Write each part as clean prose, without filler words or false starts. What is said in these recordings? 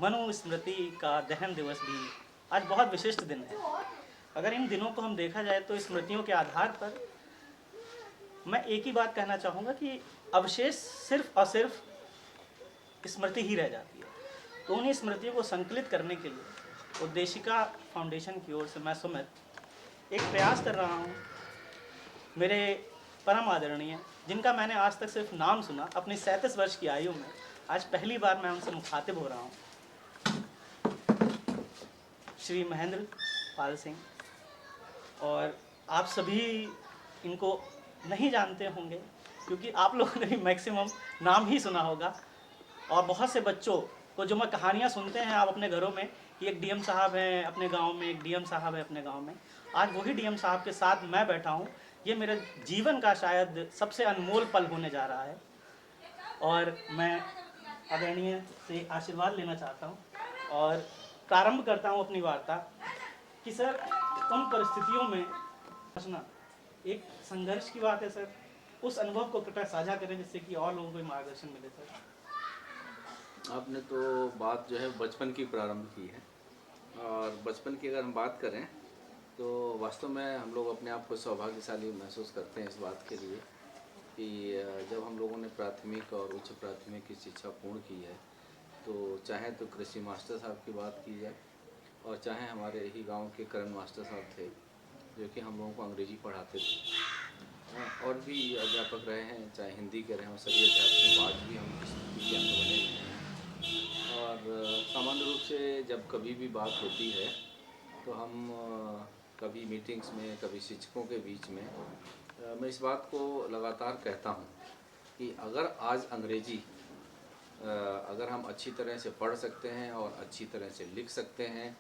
मनुस्मृति का दहन दिवस भी आज बहुत विशिष्ट दिन है। अगर इन दिनों को हम देखा जाए तो स्मृतियों के आधार पर मैं एक ही बात कहना चाहूँगा कि अवशेष सिर्फ और सिर्फ स्मृति ही रह जाती है। तो उन्हीं स्मृतियों को संकलित करने के लिए उद्देशिका फाउंडेशन की ओर से मैं सुमित एक प्रयास कर रहा हूँ। मेरे परम आदरणीय, जिनका मैंने आज तक सिर्फ नाम सुना, अपनी 37 वर्ष की आयु में आज पहली बार मैं उनसे मुखातिब हो रहा हूँ, श्री महेंद्र पाल सिंह। और आप सभी इनको नहीं जानते होंगे क्योंकि आप लोगों ने भी मैक्सिमम नाम ही सुना होगा। और बहुत से बच्चों को जो मैं कहानियाँ सुनते हैं आप अपने घरों में कि एक डीएम साहब हैं अपने गांव में, एक डीएम साहब है अपने गांव में, आज वही डीएम साहब के साथ मैं बैठा हूँ। ये मेरे जीवन का शायद सबसे अनमोल पल होने जा रहा है और मैं आदरणीय से आशीर्वाद लेना चाहता हूँ और प्रारंभ करता हूँ अपनी वार्ता कि सर, उन परिस्थितियों में पहुँचना एक संघर्ष की बात है सर। उस अनुभव को कृपया साझा करें जिससे कि और लोगों को मार्गदर्शन मिले सर। आपने तो बात जो है बचपन की प्रारंभ की है, और बचपन की अगर हम बात करें तो वास्तव में हम लोग अपने आप को सौभाग्यशाली महसूस करते हैं इस बात के लिए कि जब हम लोगों ने प्राथमिक और उच्च प्राथमिक की शिक्षा पूर्ण की है तो चाहे तो कृषि मास्टर साहब की बात की जाए और चाहे हमारे ही गांव के करण मास्टर साहब थे जो कि हम लोगों को अंग्रेजी पढ़ाते थे, और भी अध्यापक रहे हैं, चाहे हिंदी के रहे हों, सभी अध्यापकों आज भी हम इस स्थिति के अंदर बने हुए हैं। और सामान्य रूप से जब कभी भी बात होती है तो हम कभी मीटिंग्स में, कभी शिक्षकों के बीच में मैं इस बात को लगातार कहता हूँ कि अगर आज अंग्रेजी अगर हम अच्छी तरह से पढ़ सकते हैं और अच्छी तरह से लिख सकते हैं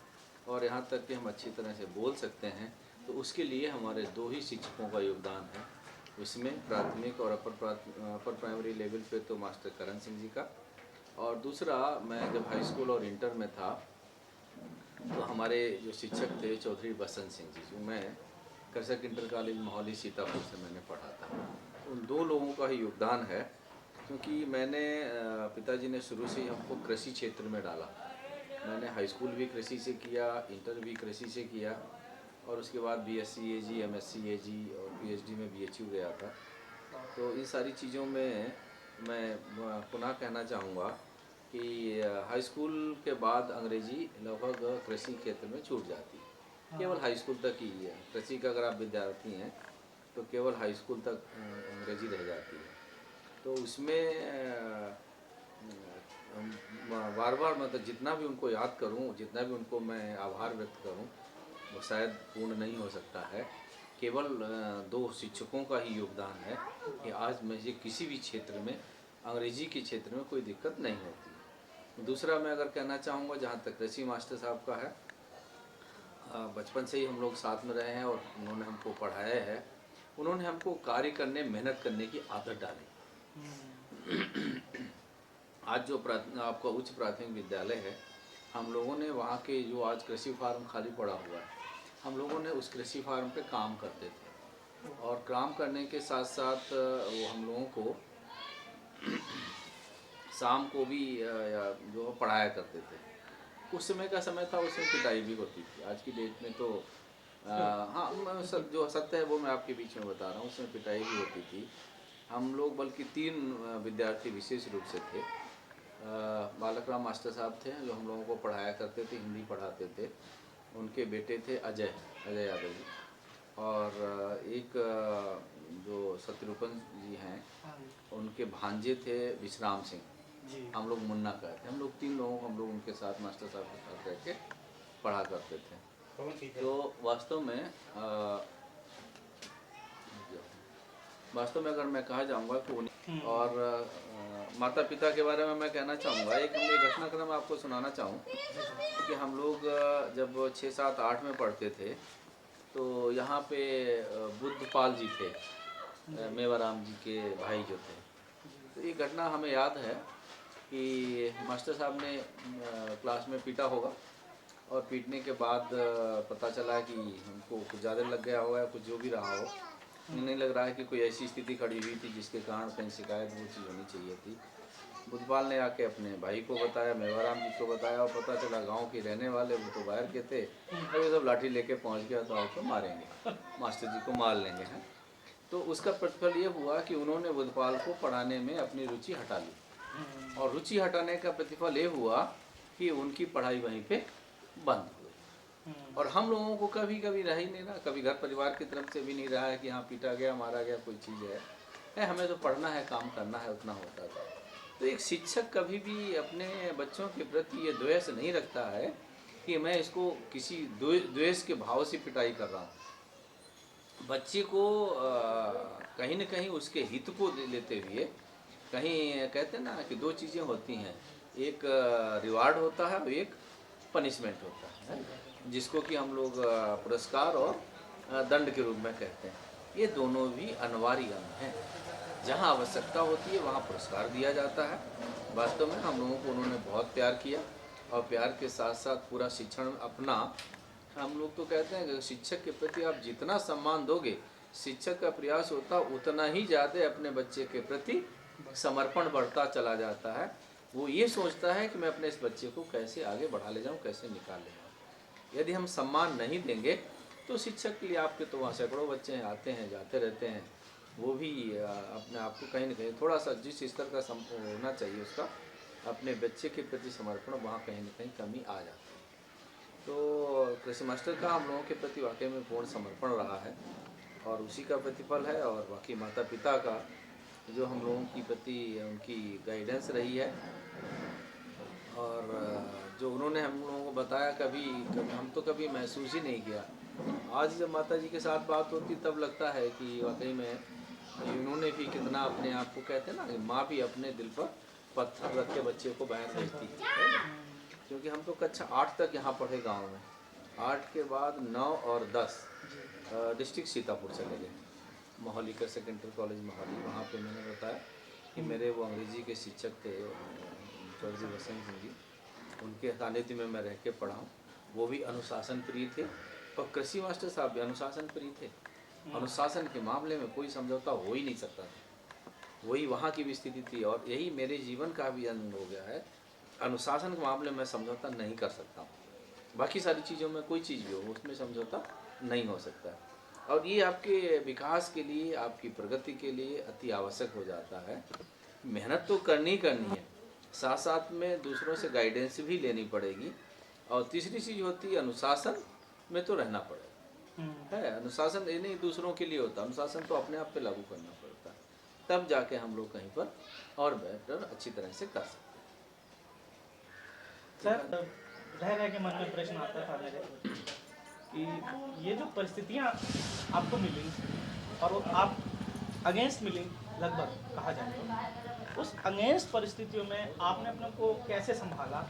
और यहाँ तक कि हम अच्छी तरह से बोल सकते हैं तो उसके लिए हमारे दो ही शिक्षकों का योगदान है। उसमें प्राथमिक और अपर प्राइमरी लेवल पे तो मास्टर करण सिंह जी का, और दूसरा मैं जब हाई स्कूल और इंटर में था तो हमारे जो शिक्षक थे चौधरी बसंत सिंह जी, जो मैं कृषक इंटर कॉलेज मोहाली सीतापुर से मैंने पढ़ा था, उन दो लोगों का ही योगदान है। क्योंकि मैंने पिताजी ने शुरू से ही हमको कृषि क्षेत्र में डाला। मैंने हाई स्कूल भी कृषि से किया, इंटर भी कृषि से किया और उसके बाद बीएससी एजी, एमएससी एजी और पीएचडी में बीएचयू गया था। तो इन सारी चीज़ों में मैं पुनः कहना चाहूँगा कि हाई स्कूल के बाद अंग्रेजी लगभग कृषि क्षेत्र में छूट जाती है, केवल हाई स्कूल तक ही है। कृषि का अगर आप विद्यार्थी हैं तो केवल हाई स्कूल तक अंग्रेजी रह जाती है। तो उसमें बार बार मतलब जितना भी उनको याद करूं, जितना भी उनको मैं आभार व्यक्त करूं, वो शायद पूर्ण नहीं हो सकता है। केवल दो शिक्षकों का ही योगदान है कि आज मुझे किसी भी क्षेत्र में, अंग्रेजी के क्षेत्र में कोई दिक्कत नहीं होती। दूसरा मैं अगर कहना चाहूँगा, जहाँ तक कृषि मास्टर साहब का है, बचपन से ही हम लोग साथ में रहे हैं और उन्होंने हमको पढ़ाया है। उन्होंने हमको कार्य करने, मेहनत करने की आदत डाली। आज जो आपका उच्च प्राथमिक विद्यालय है, हम लोगों ने वहाँ के जो आज कृषि फार्म खाली पड़ा हुआ है, हम लोगों ने उस कृषि फार्म पे काम करते थे और काम करने के साथ साथ वो हम लोगों को शाम को भी जो पढ़ाया करते थे। उस समय का समय था, उसमें पिटाई भी होती थी। आज की डेट में तो हाँ, सब जो सत्य है वो मैं आपके बीच में बता रहा हूँ, उसमें पिटाई भी होती थी। हम लोग बल्कि 3 विद्यार्थी विशेष रूप से थे। बालक राम मास्टर साहब थे जो हम लोगों को पढ़ाया करते थे, हिंदी पढ़ाते थे। उनके बेटे थे अजय यादव जी, और एक जो शत्रुघ्न जी हैं उनके भांजे थे विश्राम सिंह, हम लोग मुन्ना कहते। हम लोग 3 लोगों को हम लोग उनके साथ मास्टर साहब के साथ रह के पढ़ा करते थे। तो वास्तव में अगर मैं कहा जाऊँगा तो और माता पिता के बारे में मैं कहना चाहूँगा, एक घटनाक्रम आपको सुनाना चाहूँ कि हम लोग जब 6, 7, 8 में पढ़ते थे तो यहाँ पे बुद्धपाल जी थे, मेवाराम जी के भाई जो थे। तो ये घटना हमें याद है कि मास्टर साहब ने क्लास में पीटा होगा और पीटने के बाद पता चला कि हमको कुछ ज़्यादा लग गया होगा या कुछ जो भी रहा हो, नहीं लग रहा है कि कोई ऐसी स्थिति खड़ी हुई थी जिसके कारण कहीं शिकायत वो चीज़ होनी चाहिए थी। बुद्धपाल ने आके अपने भाई को बताया, मेवाराम जी को बताया, और पता चला गांव के रहने वाले, वो तो बाहर के थे, और ये सब लाठी लेके पहुंच गया तो आपको मारेंगे, मास्टर जी को मार लेंगे हैं। तो उसका प्रतिफल ये हुआ कि उन्होंने बुद्धपाल को पढ़ाने में अपनी रुचि हटा ली, और रुचि हटाने का प्रतिफल ये हुआ कि उनकी पढ़ाई वहीं पे बंद हो गई। और हम लोगों को कभी कभी रह ही नहीं रहा, कभी घर परिवार की तरफ से भी नहीं रहा है कि हाँ पीटा गया, मारा गया, कोई चीज़ है, हमें तो पढ़ना है, काम करना है, उतना होता था। तो एक शिक्षक कभी भी अपने बच्चों के प्रति ये द्वेष नहीं रखता है कि मैं इसको किसी द्वेष के भाव से पिटाई कर रहा हूँ। बच्चे को कहीं न कहीं उसके हित को लेते हुए, कहीं कहते हैं ना कि दो चीज़ें होती हैं, एक रिवार्ड होता है और एक पनिशमेंट होता है, जिसको कि हम लोग पुरस्कार और दंड के रूप में कहते हैं। ये दोनों भी अनिवार्य अंग हैं। जहाँ आवश्यकता होती है वहाँ पुरस्कार दिया जाता है। वास्तव में हम लोगों को उन्होंने बहुत प्यार किया, और प्यार के साथ साथ पूरा शिक्षण अपना, हम लोग तो कहते हैं कि शिक्षक के प्रति आप जितना सम्मान दोगे, शिक्षक का प्रयास होता उतना ही ज़्यादा अपने बच्चे के प्रति समर्पण बढ़ता चला जाता है। वो ये सोचता है कि मैं अपने इस बच्चे को कैसे आगे बढ़ा ले जाऊँ, कैसे निकाल ले जाऊँ। यदि हम सम्मान नहीं देंगे तो शिक्षक के लिए, आपके तो वहाँ सैकड़ों बच्चे आते हैं जाते रहते हैं, वो भी अपने आप को कहीं न कहीं थोड़ा सा जिस स्तर का होना चाहिए उसका, अपने बच्चे के प्रति समर्पण, वहाँ कहीं न कहीं कमी आ जाती है। तो कृषि मास्टर का हम लोगों के प्रति वाकई में पूर्ण समर्पण रहा है, और उसी का प्रतिफल है। और बाकी माता पिता का जो हम लोगों की प्रति उनकी गाइडेंस रही है, और जो उन्होंने हम लोगों को बताया, कभी हम तो कभी महसूस ही नहीं किया। आज जब माता जी के साथ बात होती तब लगता है कि वाकई में उन्होंने भी कितना अपने आप को, कहते हैं ना, माँ भी अपने दिल पर पत्थर रख के बच्चे को बाहर भेजती है ना? क्योंकि हम तो कक्षा 8 तक यहाँ पढ़े गांव में, 8 के बाद 9 और 10 डिस्ट्रिक्ट सीतापुर चले गए, मोहाली का सेकेंडरी कॉलेज मोहाली। वहाँ पे मैंने बताया कि मेरे वो अंग्रेजी के शिक्षक थे चौधरी वसंत सिंह जी, उनके सानिध्य में मैं रह के पढ़ा हूँ। वो भी अनुशासन प्रिय थे, और कृषि मास्टर साहब भी अनुशासन प्रिय थे। अनुशासन के मामले में कोई समझौता हो ही नहीं सकता था, वही वहाँ की भी स्थिति थी, और यही मेरे जीवन का भी अंग हो गया है। अनुशासन के मामले में समझौता नहीं कर सकता हूँ, बाकी सारी चीज़ों में कोई चीज़ भी हो उसमें समझौता नहीं हो सकता। और ये आपके विकास के लिए, आपकी प्रगति के लिए अति आवश्यक हो जाता है। मेहनत तो करनी है, साथ साथ में दूसरों से गाइडेंस भी लेनी पड़ेगी, और तीसरी चीज़ होती है अनुशासन में तो रहना पड़ेगा। है अनुशासन ये नहीं दूसरों के लिए होता, अनुशासन तो अपने आप पे लागू करना पड़ता है, तब जाके हम लोग कहीं पर और बेहतर अच्छी तरह से कर सकते हैं। सर, रह के मन में प्रश्न आता था मेरे कि ये जो परिस्थितियाँ आपको मिली और वो आप अगेंस्ट मिली, लगभग कहा जाए तो, उस अगेंस्ट परिस्थितियों में आपने अपने को कैसे संभाला,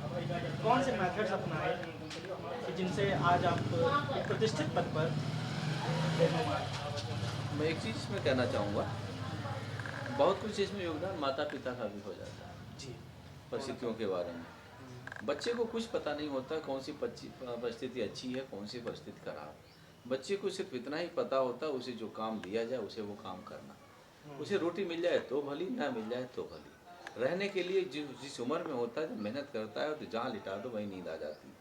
कौन से मेथड्स अपनाए कि जिनसे आज आप एक प्रतिष्ठित पद पर? मैं एक चीज़ इसमें कहना चाहूँगा, बहुत कुछ इसमें योगदान माता पिता का भी हो जाता है जी, परिस्थितियों के बारे में। बच्चे को कुछ पता नहीं होता कौन सी परिस्थिति अच्छी है, कौन सी परिस्थिति खराब। बच्चे को सिर्फ इतना ही पता होता है, उसे जो काम दिया जाए उसे वो काम करना। उसे रोटी मिल जाए तो भली, ना मिल जाए तो भली। रहने के लिए जिस उम्र में होता है, जब मेहनत करता है तो जहाँ लिटा दो वहीं नींद आ जाती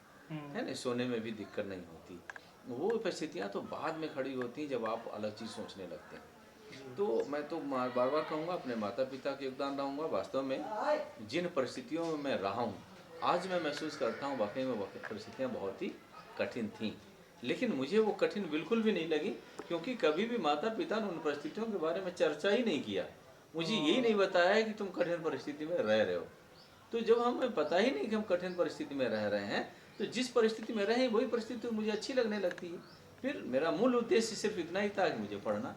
है ना, सोने में भी दिक्कत नहीं होती। वो परिस्थितियाँ तो बाद में खड़ी होती हैं जब आप अलग चीज़ सोचने लगते हैं। तो मैं तो बार बार कहूँगा, अपने माता पिता के योगदान रहूँगा। वास्तव में जिन परिस्थितियों में मैं रहा हूँ, आज मैं महसूस करता हूँ वाकई में परिस्थितियाँ बहुत ही कठिन थीं, लेकिन मुझे वो कठिन बिल्कुल भी नहीं लगी, क्योंकि कभी भी माता पिता ने उन परिस्थितियों के बारे में चर्चा ही नहीं किया। मुझे यही नहीं बताया कि तुम कठिन परिस्थिति में रह रहे हो। तो जब हमें पता ही नहीं कि हम कठिन परिस्थिति में रह रहे हैं, तो जिस परिस्थिति में रहें वही परिस्थिति मुझे अच्छी लगने लगती है। फिर मेरा मूल उद्देश्य सिर्फ इतना ही था कि मुझे पढ़ना।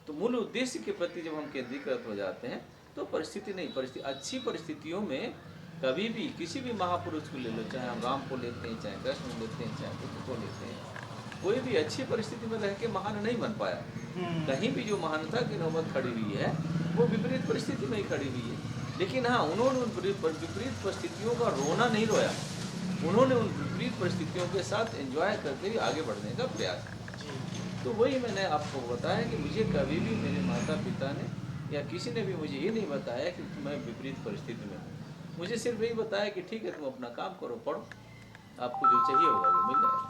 तो मूल उद्देश्य के प्रति जब हम केंद्रीकृत हो जाते हैं तो परिस्थिति नहीं, अच्छी परिस्थितियों में कभी भी किसी भी महापुरुष को ले लो, चाहे हम राम को लेते हैं, चाहे कृष्ण को लेते हैं, चाहे बुद्ध को लेते हैं, कोई भी अच्छी परिस्थिति में रह के महान नहीं बन पाया। कहीं भी जो महानता की नौबत खड़ी हुई है वो विपरीत परिस्थिति में ही खड़ी हुई है। लेकिन हाँ, उन्होंने उन विपरीत परिस्थितियों का रोना नहीं रोया, उन्होंने उन विपरीत परिस्थितियों के साथ एंजॉय करते हुए आगे बढ़ने का प्रयास किया। तो वही मैंने आपको बताया कि मुझे कभी भी मेरे माता पिता ने या किसी ने भी मुझे ये नहीं बताया कि मैं विपरीत परिस्थिति में हूँ। मुझे सिर्फ यही बताया कि ठीक है, तुम अपना काम करो, पढ़ो, आपको जो चाहिए होगा वो मिल जाएगा।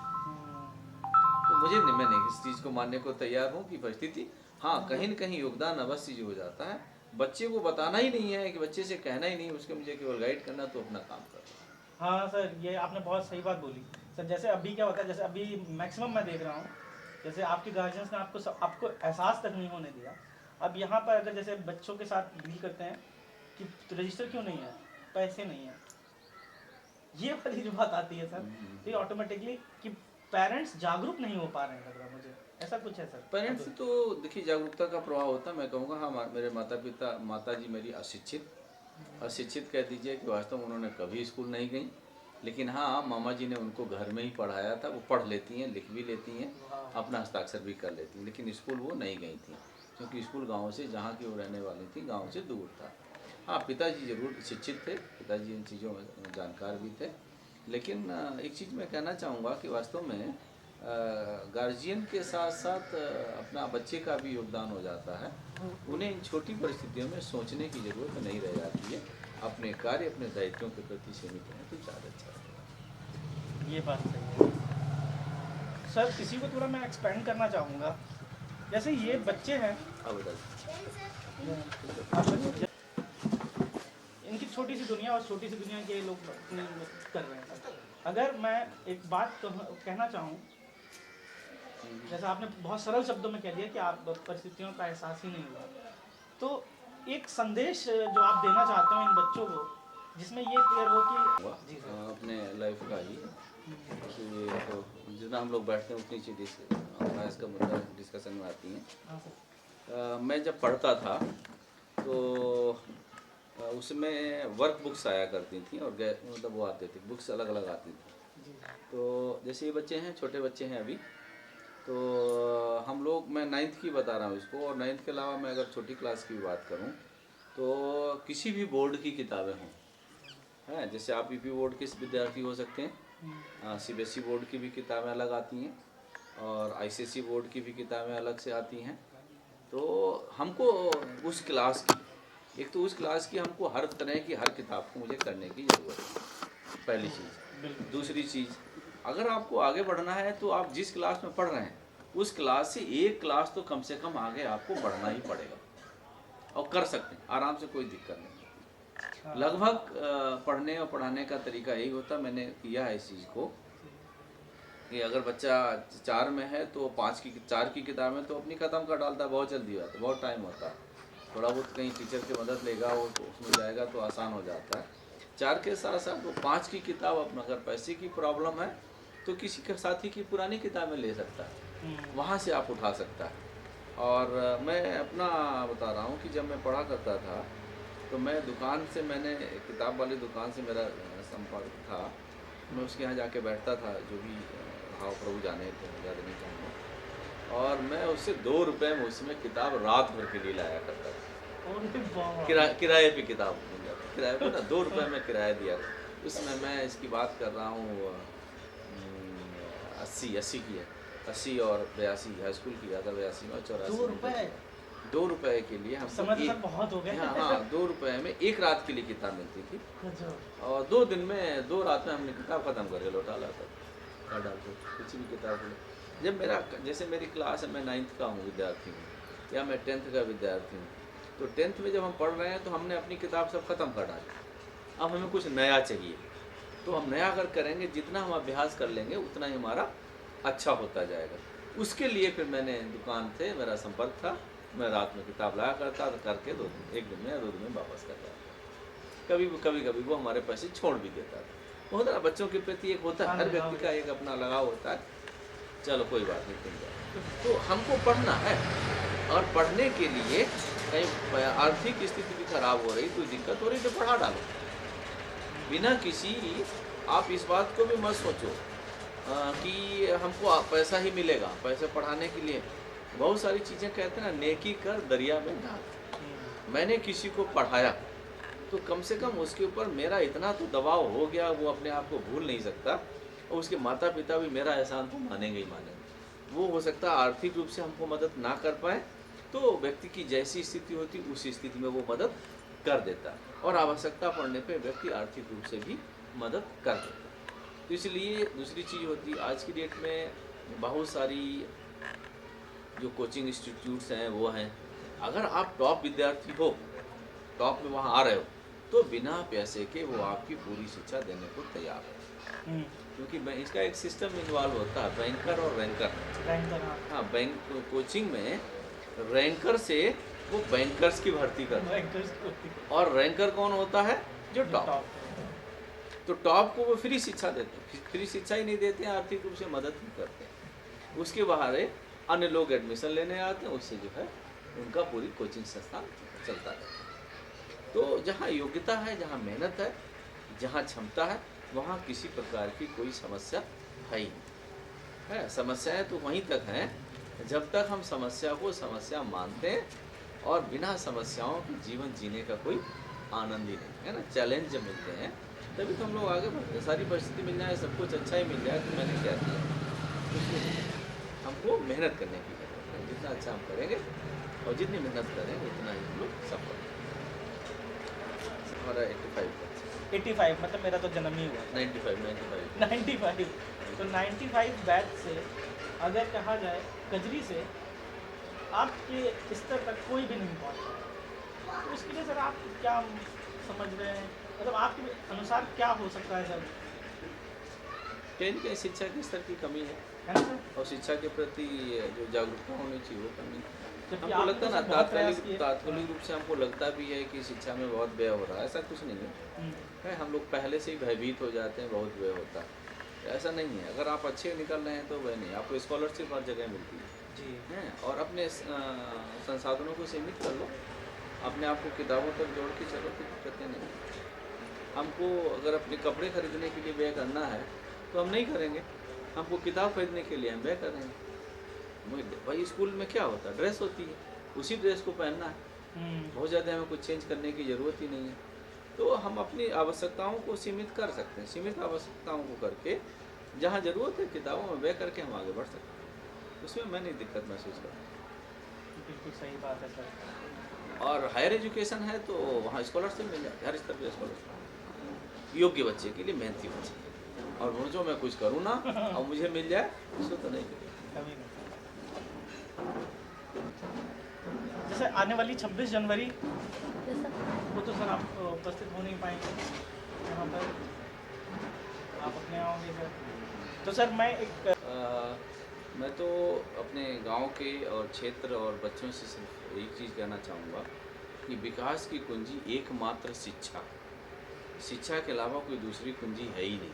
तो मुझे नहीं, मैं नहीं इस चीज़ को मानने को तैयार हूँ कि परिस्थिति, हाँ कहीं न कहीं योगदान अवश्य जो हो जाता है। बच्चे को बताना ही नहीं है, कि बच्चे से कहना ही नहीं, उसके मुझे केवल गाइड करना, तो अपना काम करो। हाँ सर, ये आपने बहुत सही बात बोली सर। जैसे अभी क्या होता है, जैसे अभी मैक्सिमम मैं देख रहा हूँ, जैसे आपके गार्जियंस ने आपको एहसास तक नहीं होने दिया। अब यहाँ पर अगर जैसे बच्चों के साथ डील करते हैं कि तो रजिस्टर क्यों नहीं है, पैसे नहीं है, ये वाली जो बात आती है सर, तो ये ऑटोमेटिकली कि पेरेंट्स जागरूक नहीं हो पा रहे हैं, लग रहा है मुझे ऐसा कुछ है सर। पेरेंट्स तो देखिए जागरूकता का प्रभाव होता है। मैं कहूँगा हाँ, मेरे माता जी मेरी अशिक्षित कह दीजिए कि वास्तव में उन्होंने कभी स्कूल नहीं गई, लेकिन हाँ मामा जी ने उनको घर में ही पढ़ाया था। वो पढ़ लेती हैं, लिख भी लेती हैं, अपना हस्ताक्षर भी कर लेती हैं, लेकिन स्कूल वो नहीं गई थी, क्योंकि स्कूल गांव से, जहाँ की वो रहने वाली थी, गांव से दूर था। हाँ पिताजी जरूर शिक्षित थे, पिताजी इन चीज़ों में जानकार भी थे। लेकिन एक चीज़ मैं कहना चाहूँगा कि वास्तव में गार्जियन के साथ साथ अपना बच्चे का भी योगदान हो जाता है। उन्हें इन छोटी परिस्थितियों में सोचने की ज़रूरत नहीं रह जाती है। अपने कार्य, अपने दायित्वों के प्रति सीमित रहें तो ज़्यादा अच्छा रहेगा। ये बात सही है सर। किसी को थोड़ा मैं एक्सपेंड करना चाहूँगा, जैसे ये बच्चे हैं, अब बताइए। इनकी छोटी सी दुनिया और छोटी सी दुनिया के लोग अपनी कर रहे हैं सर। अगर मैं एक बात कहना चाहूँ, जैसा आपने बहुत सरल शब्दों में कह दिया कि आप परिस्थितियों का एहसास ही नहीं हुआ, तो एक संदेश जो आप देना चाहते हो इन बच्चों को, जिसमें ये क्लियर हो कि अपने लाइफ का ही कि तो जितना हम लोग बैठते हैं उतनी चीज़ हमारा इसका मुद्दा डिस्कशन में आती हैं। हाँ सर। मैं जब पढ़ता था तो उसमें वर्क बुक्स आया करती थी, और मतलब वो आते थे, बुक्स अलग अलग आती थी। तो जैसे ये बच्चे हैं, छोटे बच्चे हैं अभी, तो हम लोग, मैं 9th की बता रहा हूँ इसको, और 9th के अलावा मैं अगर छोटी क्लास की बात करूँ तो किसी भी बोर्ड की किताबें हों, हैं, जैसे आप यूपी बोर्ड के विद्यार्थी हो सकते हैं, सीबीएसई बोर्ड की भी किताबें अलग आती हैं, और आईसीएसई बोर्ड की भी किताबें अलग से आती हैं। तो हमको उस क्लास की, एक तो उस क्लास की हमको हर तरह की हर किताब को मुझे करने की ज़रूरत है, पहली चीज़। दूसरी चीज़, अगर आपको आगे बढ़ना है तो आप जिस क्लास में पढ़ रहे हैं उस क्लास से एक क्लास तो कम से कम आगे आपको बढ़ना ही पड़ेगा, और कर सकते हैं आराम से, कोई दिक्कत नहीं। लगभग पढ़ने और पढ़ाने का तरीका यही होता, मैंने किया है इस चीज़ को, कि अगर बच्चा 4 में है तो 4 की किताबें तो अपनी ख़त्म कर डालता है, बहुत जल्दी होता है, बहुत टाइम होता है। थोड़ा बहुत कहीं टीचर की मदद लेगा, वो उसमें जाएगा तो आसान हो जाता है। 4 के साथ साथ वो 5 की किताब, अपना अगर पैसे की प्रॉब्लम है तो किसी के साथी की पुरानी किताबें ले सकता है, वहाँ से आप उठा सकता है। और मैं अपना बता रहा हूँ कि जब मैं पढ़ा करता था तो मैं दुकान से, मैंने किताब वाली दुकान से मेरा संपर्क था, मैं उसके यहाँ जाके बैठता था, जो भी भाव प्रभु जाने थे, याद नहीं चाहूँगा, और मैं उससे 2 रुपये में उसमें किताब रात भर के लिए लाया करता था। किराए पे किताब मिल जाती, किराए पे ना, 2 रुपये में किराया दिया। उसमें मैं इसकी बात कर रहा हूँ 80 की है, 80 और 82, हाई स्कूल की ज़्यादा, 82 में, 84 2 रुपये के लिए हम समय तो बहुत हो गया। हाँ 2 रुपये में एक रात के लिए किताब मिलती थी, और 2 दिन में, 2 रात में हमने किताब ख़त्म करके लौटा लाता था, डालते किसी भी किताब को। जब मेरा, जैसे मेरी क्लास है, मैं 9th का हूँ विद्यार्थी हूँ, या मैं 10th का विद्यार्थी हूँ, तो 10th में जब हम पढ़ रहे हैं तो हमने अपनी किताब सब ख़त्म कर डाली, अब हमें कुछ नया चाहिए, तो हम नया अगर करेंगे, जितना हम अभ्यास कर लेंगे उतना ही हमारा अच्छा होता जाएगा। उसके लिए फिर मैंने दुकान से मेरा संपर्क था, मैं रात में किताब लाया करता था, करके 1 दिन में या 2 दिन में वापस कर जाता। कभी वो हमारे पैसे छोड़ भी देता था। होता है बच्चों के प्रति एक होता है, हर व्यक्ति का एक अपना लगाव होता है, चलो कोई बात नहीं, तुम जाओ। तो हमको पढ़ना है, और पढ़ने के लिए कहीं आर्थिक स्थिति भी खराब हो रही, कोई दिक्कत हो रही तो पढ़ा डालो, बिना किसी, आप इस बात को भी मत सोचो कि हमको पैसा ही मिलेगा। पैसे पढ़ाने के लिए बहुत सारी चीज़ें कहते हैं ना, नेकी कर दरिया में डाल। मैंने किसी को पढ़ाया तो कम से कम उसके ऊपर मेरा इतना तो दबाव हो गया, वो अपने आप को भूल नहीं सकता, और उसके माता पिता भी मेरा एहसान तो मानेंगे ही मानेंगे। वो हो सकता है आर्थिक रूप से हमको मदद ना कर पाए, तो व्यक्ति की जैसी स्थिति होती है उस स्थिति में वो मदद कर देता है, और आवश्यकता पड़ने पे व्यक्ति आर्थिक रूप से भी मदद कर देता है। तो इसलिए दूसरी चीज़ होती है, आज की डेट में बहुत सारी जो कोचिंग इंस्टीट्यूट्स हैं वो हैं, अगर आप टॉप विद्यार्थी हो, टॉप में वहाँ आ रहे हो, तो बिना पैसे के वो आपकी पूरी शिक्षा देने को तैयार है। क्योंकि इसका एक सिस्टम इन्वॉल्व होता है, बैंकर और रैंकर। हाँ, बैंक कोचिंग में रैंकर से वो बैंकर्स की भर्ती करते हैं, और रैंकर कौन होता है? जो टॉप। तो टॉप को वो फ्री शिक्षा देते हैं, फ्री शिक्षा ही नहीं देते हैं, आर्थिक रूप से मदद भी करते हैं। उसके बाहर अन्य लोग एडमिशन लेने आते हैं, उससे जो है उनका पूरी कोचिंग संस्थान चलता है। तो जहाँ योग्यता है, जहाँ मेहनत है, जहाँ क्षमता है, वहाँ किसी प्रकार की कोई समस्या है ही नहीं। है समस्याएं तो वहीं तक हैं जब तक हम समस्या को समस्या मानते हैं, और बिना समस्याओं के जीवन जीने का कोई आनंद ही नहीं है ना। चैलेंज जब मिलते हैं तभी तो हम लोग आगे बढ़ते हैं। सारी परिस्थिति मिल जाए, सब कुछ अच्छा ही मिल जाए तो मैंने क्या किया? कुछ नहीं। हमको मेहनत करने की जरूरत है, जितना अच्छा हम करेंगे और जितनी मेहनत करेंगे उतना ही हम लोग सफल। हमारा 85 मतलब मेरा तो जन्म ही हुआ 95 तो 95 बैच से अगर कहा जाए कजरी से आपके स्तर तक कोई भी नहीं पहुंचा, तो उसके लिए सर आप क्या समझ रहे हैं, मतलब आपके अनुसार क्या हो सकता है सर? कहीं कहीं शिक्षा के स्तर की कमी है ना सर? और शिक्षा के प्रति जो जागरूकता होनी चाहिए वो कमी है। जबकि हमको लगता है ना, तात्कालिक तात्कालिक रूप से हमको लगता भी है कि शिक्षा में बहुत व्यय हो रहा है, ऐसा कुछ नहीं है। हम लोग पहले से ही भयभीत हो जाते हैं, बहुत व्यय होता है, ऐसा नहीं है। अगर आप अच्छे निकल रहे हैं तो वह नहीं, आपको स्कॉलरशिप हर जगह मिलती है जी हैं, और अपने संसाधनों को सीमित कर लो, अपने आप को किताबों तक जोड़ के चलो, तो दिक्कतें नहीं। हमको अगर अपने कपड़े खरीदने के लिए व्यय करना है तो हम नहीं करेंगे, हमको किताब खरीदने के लिए हम व्यय करेंगे। भाई स्कूल में क्या होता है? ड्रेस होती है, उसी ड्रेस को पहनना है, बहुत ज़्यादा हमें कुछ चेंज करने की ज़रूरत ही नहीं है। तो हम अपनी आवश्यकताओं को सीमित कर सकते हैं, सीमित आवश्यकताओं को करके जहाँ ज़रूरत है किताबों में व्यय करके हम आगे बढ़ सकते हैं, उसमें मैं नहीं दिक्कत महसूस करता। बिल्कुल सही बात है सर। और हायर एजुकेशन है तो वहाँ स्कॉलरशिप मिल जाए, हर स्तर पर स्कॉलरशिप, योग्य बच्चे के लिए, मेहनती बच्चे, और वो जो मैं कुछ करूँ ना और मुझे मिल जाए उसको तो नहीं करें। जैसे आने वाली 26 जनवरी वो तो सर आप उपस्थित हो नहीं पाएंगे यहाँ पर, आप अपने आओगे सर। तो सर मैं तो अपने गांव के और क्षेत्र और बच्चों से सिर्फ एक चीज़ कहना चाहूँगा कि विकास की कुंजी एकमात्र शिक्षा, शिक्षा के अलावा कोई दूसरी कुंजी है ही नहीं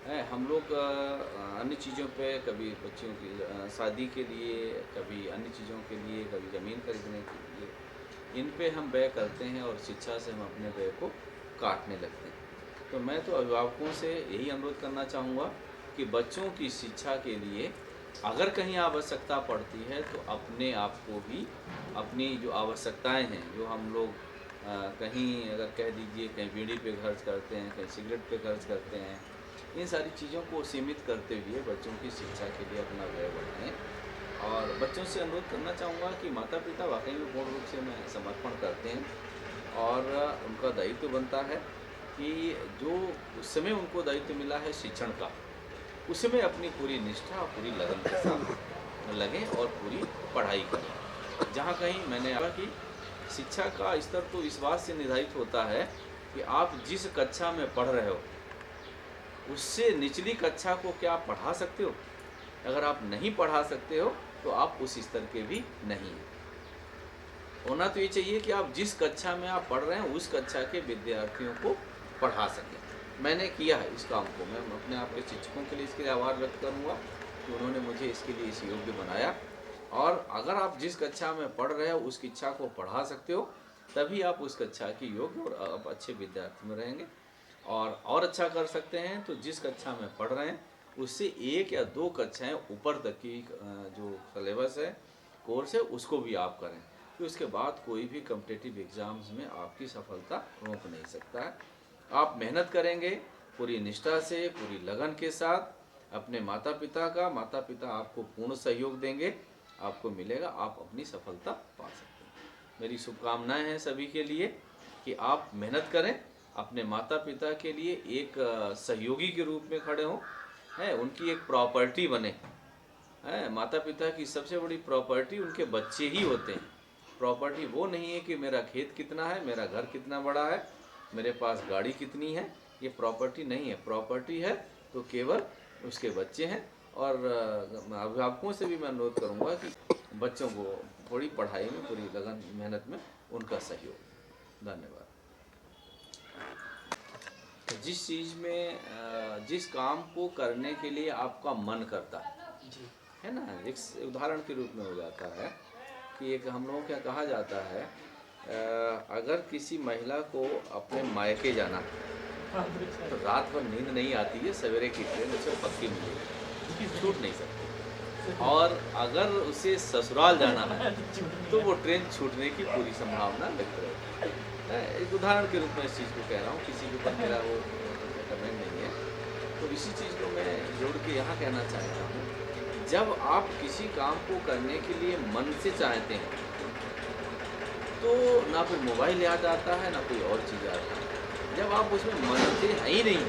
है। हम लोग अन्य चीज़ों पे, कभी बच्चों की शादी के लिए, कभी अन्य चीज़ों के लिए, कभी ज़मीन खरीदने के लिए, इन पे हम व्यय करते हैं और शिक्षा से हम अपने व्यय को काटने लगते हैं। तो मैं तो अभिभावकों से यही अनुरोध करना चाहूँगा कि बच्चों की शिक्षा के लिए अगर कहीं आवश्यकता पड़ती है तो अपने आप को भी, अपनी जो आवश्यकताएं हैं, जो हम लोग कहीं अगर कह दीजिए कहीं बीड़ी पे खर्च करते हैं, कहीं सिगरेट पे खर्च करते हैं, इन सारी चीज़ों को सीमित करते हुए बच्चों की शिक्षा के लिए अपना व्यय बढ़ाएं। और बच्चों से अनुरोध करना चाहूँगा कि माता पिता वाकई में पूर्ण रूप से मैं समर्पण करते हैं, और उनका दायित्व बनता है कि जो उस समय उनको दायित्व मिला है शिक्षण का, उसमें अपनी पूरी निष्ठा और पूरी लगन के साथ लगें और पूरी पढ़ाई करें। जहाँ कहीं मैंने कहा कि शिक्षा का स्तर तो इस बात से निर्धारित होता है कि आप जिस कक्षा में पढ़ रहे हो उससे निचली कक्षा को क्या आप पढ़ा सकते हो? अगर आप नहीं पढ़ा सकते हो तो आप उस स्तर के भी नहीं हैं। होना तो ये चाहिए कि आप जिस कक्षा में आप पढ़ रहे हैं उस कक्षा के विद्यार्थियों को पढ़ा सकें। मैंने किया है इस काम को, मैं अपने आप के शिक्षकों के लिए इसके लिए आभार व्यक्त करूँगा कि उन्होंने मुझे इसके लिए इस योग्य बनाया। और अगर आप जिस कक्षा में पढ़ रहे हो उस कक्षा को पढ़ा सकते हो, तभी आप उस कक्षा के योग्य और आप अच्छे विद्यार्थी में रहेंगे। और अच्छा कर सकते हैं तो जिस कक्षा में पढ़ रहे हैं उससे 1 या 2 कक्षाएं ऊपर तक की जो सिलेबस है, कोर्स है, उसको भी आप करें, तो उसके बाद कोई भी कॉम्पिटिटिव एग्ज़ाम्स में आपकी सफलता रोक नहीं सकता है। आप मेहनत करेंगे पूरी निष्ठा से, पूरी लगन के साथ, अपने माता पिता आपको पूर्ण सहयोग देंगे, आपको मिलेगा, आप अपनी सफलता पा सकते हैं। मेरी शुभकामनाएं हैं सभी के लिए कि आप मेहनत करें, अपने माता पिता के लिए एक सहयोगी के रूप में खड़े हों, है उनकी एक प्रॉपर्टी बने। है माता पिता की सबसे बड़ी प्रॉपर्टी उनके बच्चे ही होते हैं। प्रॉपर्टी वो नहीं है कि मेरा खेत कितना है, मेरा घर कितना बड़ा है, मेरे पास गाड़ी कितनी है, ये प्रॉपर्टी नहीं है। प्रॉपर्टी है तो केवल उसके बच्चे हैं। और अभिभावकों से भी मैं अनुरोध करूँगा कि बच्चों को थोड़ी पढ़ाई में, पूरी लगन मेहनत में उनका सहयोग। धन्यवाद। जिस चीज़ में जिस काम को करने के लिए आपका मन करता है ना, एक उदाहरण के रूप में हो जाता है कि एक हम लोगों क्या कहा जाता है, अगर किसी महिला को अपने मायके जाना तो रात भर नींद नहीं आती है, सवेरे की ट्रेन उसे पक्की मिलेगी, छूट नहीं सकती। और अगर उसे ससुराल जाना है तो वो ट्रेन छूटने की पूरी संभावना व्यक्त रहती है। एक उदाहरण के रूप में इस चीज़ को कह रहा हूँ, किसी के ऊपर मेरा वो कमेंट नहीं है। तो इसी चीज़ को मैं जोड़ के यहाँ कहना चाहता हूँ, जब आप किसी काम को करने के लिए मन से चाहते हैं तो ना कोई मोबाइल याद आता है, ना कोई और चीज़ आता है। जब आप उसमें मन से है ही नहीं,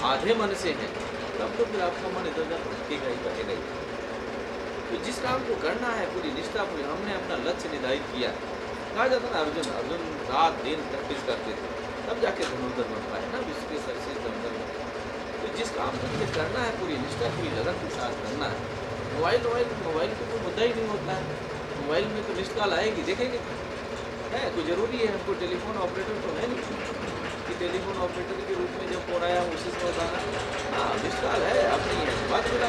आधे मन से हैं, तब तो फिर आपका मन इधर उधर भटकेगा ही, बहेगा ही। तो जिस काम को करना है पूरी निष्ठा, पूरी हमने अपना लक्ष्य निर्धारित किया है। कहा जाता ना, अर्जुन रात दिन प्रैक्टिस करते थे, तब जाके धनुर्धर बन पाए ना, विश्व के सबसे धनुर्धर बन पाए। तो जिस काम को मुझे करना है पूरी निष्ठा, पूरी लगन के साथ करना है। मोबाइल का कोई मुद्दा ही नहीं होता है। मोबाइल में तो मिस्ड कॉल आएगी, देखेंगे है कोई ज़रूरी है हमको टेलीफोन ऑपरेटर तो है नहीं कि टेलीफोन ऑपरेटर के रूप में जब फोन आया उसी से बताना, हाँ मिस्ड कॉल है, अब नहीं है, बात मिला।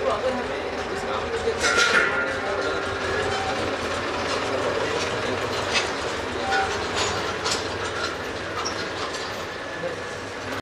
तो अगर हमें इस काम को